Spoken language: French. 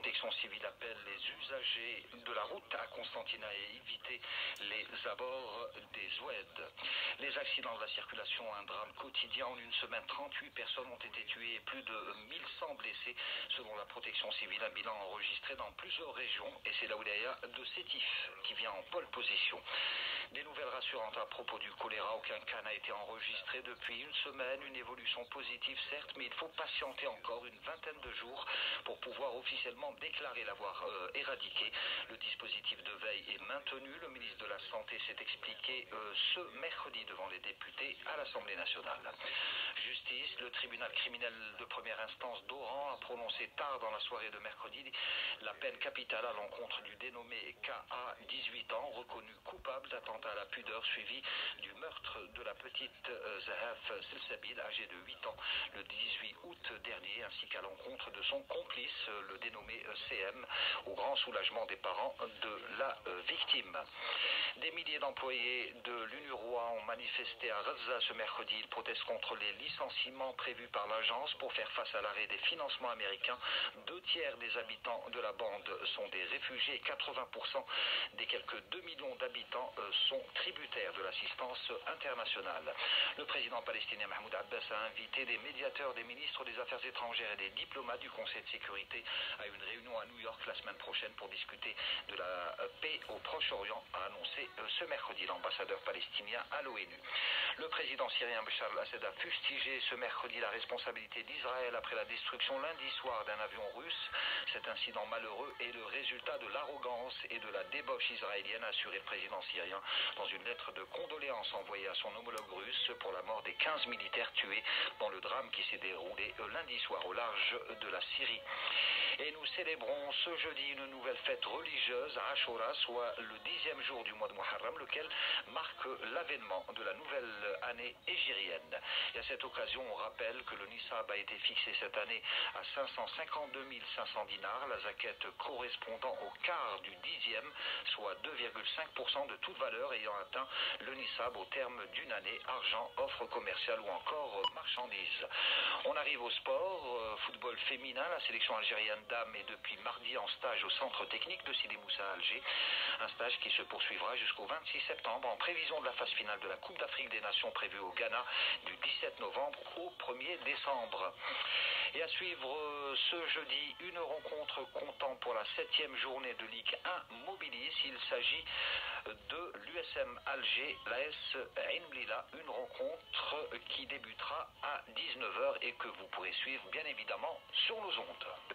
protection civile appelle les usagers de la route à Constantina à éviter les abords des oueds. Les accidents de la circulation, un drame quotidien. En une semaine, 38 personnes ont été tuées et plus de 1100 blessés. Selon la protection civile, un bilan enregistré dans plusieurs régions. Et c'est la wilaya de Sétif qui vient en pole position. Des nouvelles rassurantes à propos du choléra. Aucun cas n'a été enregistré depuis une semaine. Une évolution positive, certes, mais il faut patienter encore une vingtaine de jours pour pouvoir officiellement déclarer l'avoir éradiqué. Le dispositif de veille est maintenu. Le ministre de la Santé s'est expliqué ce mercredi devant les députés à l'Assemblée nationale. Justice, le tribunal criminel de première instance d'Oran a prononcé tard dans la soirée de mercredi la peine capitale à l'encontre du dénommé K.A., 18 ans, reconnu coupable d'attentat à la pudeur suivi du meurtre de la petite Zahaf Selsabil, âgée de 8 ans, le 18 août dernier, ainsi qu'à l'encontre de son complice, le dénommé CM, au grand soulagement des parents de la victime. Des milliers d'employés de l'UNRWA ont manifesté à Gaza ce mercredi. Ils protestent contre les licenciements prévus par l'agence pour faire face à l'arrêt des financements américains. 2/3 des habitants de la bande sont des réfugiés et 80% des quelques 2 millions d'habitants sont tributaires de l'assistance internationale. Le président palestinien Mahmoud Abbas a invité des médiateurs, des ministres des Affaires étrangères et des diplomates du Conseil de sécurité à une réunion à New York la semaine prochaine pour discuter de la paix au Proche-Orient, a annoncé ce mercredi l'ambassadeur palestinien à l'ONU. Le président syrien Bachar al-Assad a fustigé ce mercredi la responsabilité d'Israël après la destruction lundi soir d'un avion russe. Cet incident malheureux est le résultat de l'arrogance et de la débauche israélienne, a assuré le président syrien dans une lettre de condoléances envoyée à son homologue russe pour la mort des 15 militaires tués dans le drame qui s'est déroulé lundi soir au large de la Syrie. Et nous célébrons ce jeudi une nouvelle fête religieuse, Ashura, soit le 10e jour du mois de Muharram, lequel marque l'avènement de la nouvelle année hégirienne. Et à cette occasion, on rappelle que le Nisab a été fixé cette année à 552 500 dinars, la zaquette correspondant au quart du 10e, soit 2,5% de toute valeur ayant atteint le Nisab au terme d'une année, argent, offre commerciale ou encore marchandises. On arrive au sport, football féminin, la sélection algérienne dames est depuis mardi en stage au centre technique de Sidi Moussa à Alger, un stage qui se poursuivra jusqu'au 26 septembre en prévision de la phase finale de la Coupe d'Afrique des Nations prévue au Ghana du 17 novembre au 1er décembre. Et à suivre ce jeudi, une rencontre comptant pour la 7e journée de Ligue 1 Mobilis. Il s'agit de l'USM Alger, l'AS Ain Blila, une rencontre qui débutera à 19 h et que vous pourrez suivre bien évidemment sur nos ondes.